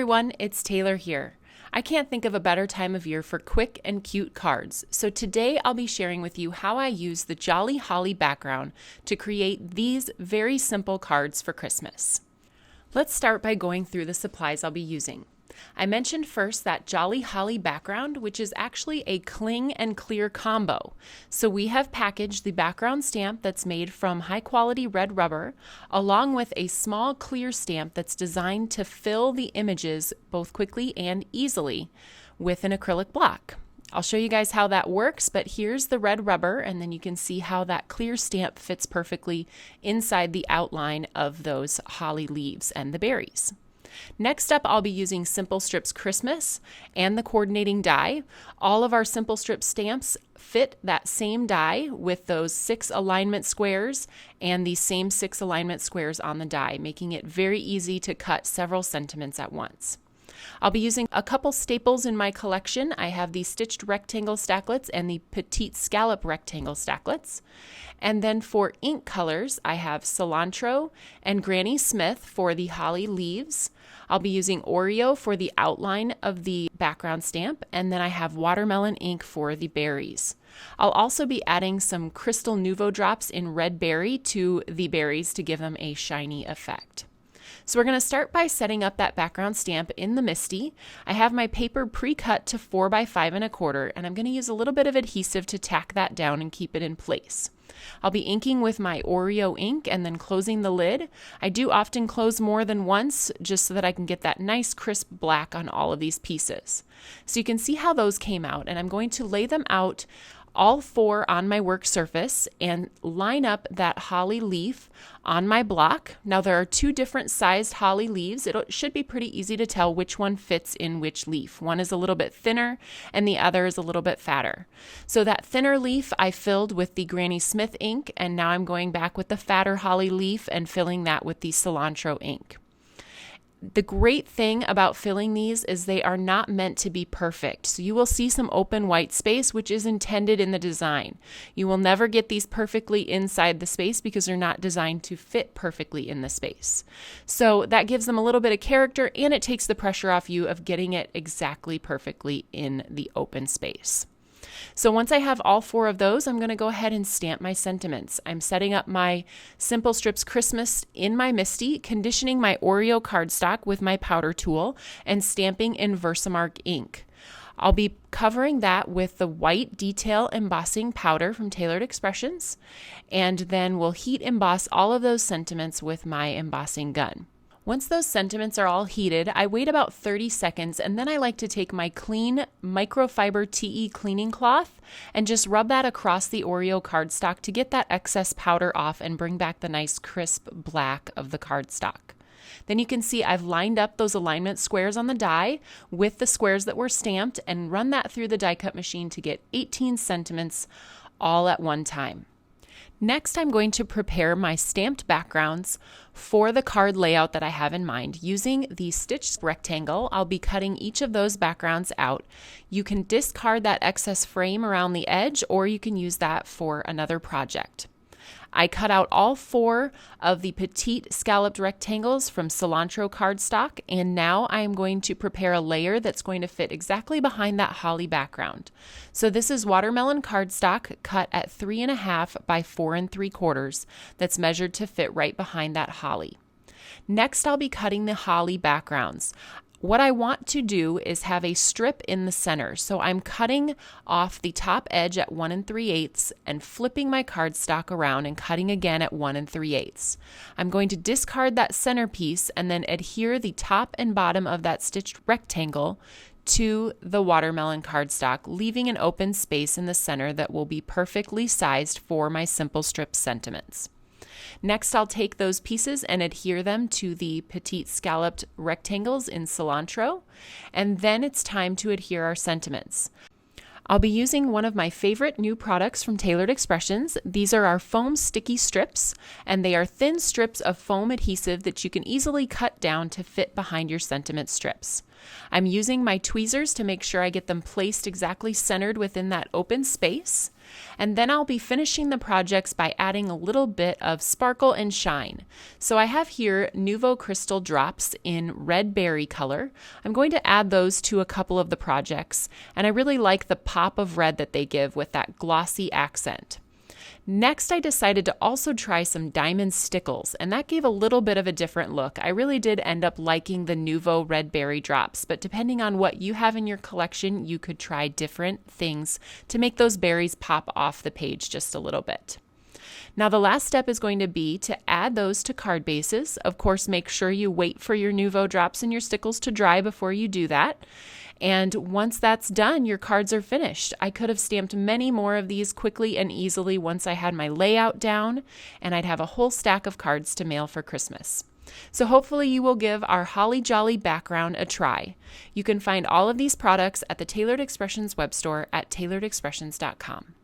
everyone, it's Taylor here. I can't think of a better time of year for quick and cute cards, so today I'll be sharing with you how I use the Jolly Holly background to create these very simple cards for Christmas. Let's start by going through the supplies I'll be using. I mentioned first that Jolly Holly background, which is actually a cling and clear combo. So we have packaged the background stamp that's made from high quality red rubber, along with a small clear stamp that's designed to fill the images both quickly and easily with an acrylic block. I'll show you guys how that works, but here's the red rubber, and then you can see how that clear stamp fits perfectly inside the outline of those holly leaves and the berries. Next up, I'll be using Simple Strips Christmas and the coordinating die. All of our Simple Strip stamps fit that same die with those 6 alignment squares and the same 6 alignment squares on the die, making it very easy to cut several sentiments at once. I'll be using a couple staples in my collection. I have the stitched rectangle stacklets and the petite scallop rectangle stacklets. And then for ink colors, I have cilantro and Granny Smith for the holly leaves. I'll be using Oreo for the outline of the background stamp, and then I have watermelon ink for the berries. I'll also be adding some Crystal Nuvo drops in red berry to the berries to give them a shiny effect. So we're going to start by setting up that background stamp in the MISTI. I have my paper pre-cut to 4 by 5 1/4, and I'm going to use a little bit of adhesive to tack that down and keep it in place. I'll be inking with my Oreo ink and then closing the lid. I do often close more than once just so that I can get that nice crisp black on all of these pieces. So you can see how those came out, and I'm going to lay them out all 4 on my work surface and line up that holly leaf on my block. Now there are 2 different sized holly leaves. It should be pretty easy to tell which one fits in which leaf. One is a little bit thinner and the other is a little bit fatter. So that thinner leaf I filled with the Granny Smith ink, and now I'm going back with the fatter holly leaf and filling that with the cilantro ink. The great thing about filling these is they are not meant to be perfect. So you will see some open white space, which is intended in the design. You will never get these perfectly inside the space because they're not designed to fit perfectly in the space. So that gives them a little bit of character, and it takes the pressure off you of getting it exactly perfectly in the open space. So once I have all 4 of those, I'm going to go ahead and stamp my sentiments. I'm setting up my Simple Strips Christmas in my MISTI, conditioning my Oreo cardstock with my powder tool, and stamping in Versamark ink. I'll be covering that with the white detail embossing powder from Tailored Expressions, and then we'll heat emboss all of those sentiments with my embossing gun. Once those sentiments are all heated, I wait about 30 seconds, and then I like to take my clean microfiber TE cleaning cloth and just rub that across the Oreo cardstock to get that excess powder off and bring back the nice crisp black of the cardstock. Then you can see I've lined up those alignment squares on the die with the squares that were stamped and run that through the die cut machine to get 18 sentiments all at one time. Next, I'm going to prepare my stamped backgrounds for the card layout that I have in mind. Using the stitched rectangle, I'll be cutting each of those backgrounds out. You can discard that excess frame around the edge, or you can use that for another project. I cut out all 4 of the petite scalloped rectangles from cilantro cardstock, and now I am going to prepare a layer that's going to fit exactly behind that holly background. So this is watermelon cardstock cut at 3.5 by 4 3/4 that's measured to fit right behind that holly. Next, I'll be cutting the holly backgrounds. What I want to do is have a strip in the center. So I'm cutting off the top edge at 1 3/8 and flipping my cardstock around and cutting again at 1 3/8. I'm going to discard that center piece and then adhere the top and bottom of that stitched rectangle to the watermelon cardstock, leaving an open space in the center that will be perfectly sized for my Simple Strip sentiments. Next, I'll take those pieces and adhere them to the petite scalloped rectangles in cilantro, and then it's time to adhere our sentiments. I'll be using one of my favorite new products from Tailored Expressions. These are our foam sticky strips, and they are thin strips of foam adhesive that you can easily cut down to fit behind your sentiment strips. I'm using my tweezers to make sure I get them placed exactly centered within that open space. And then I'll be finishing the projects by adding a little bit of sparkle and shine. So I have here Nuvo Crystal Drops in red berry color. I'm going to add those to a couple of the projects, and I really like the pop of red that they give with that glossy accent. Next, I decided to also try some diamond stickles, and that gave a little bit of a different look. I really did end up liking the Nuvo red berry drops, but depending on what you have in your collection, you could try different things to make those berries pop off the page just a little bit. Now the last step is going to be to add those to card bases. Of course, make sure you wait for your Nuvo drops and your stickles to dry before you do that. And once that's done, your cards are finished. I could have stamped many more of these quickly and easily once I had my layout down, and I'd have a whole stack of cards to mail for Christmas. So hopefully you will give our Holly Jolly background a try. You can find all of these products at the Tailored Expressions web store at tailoredexpressions.com.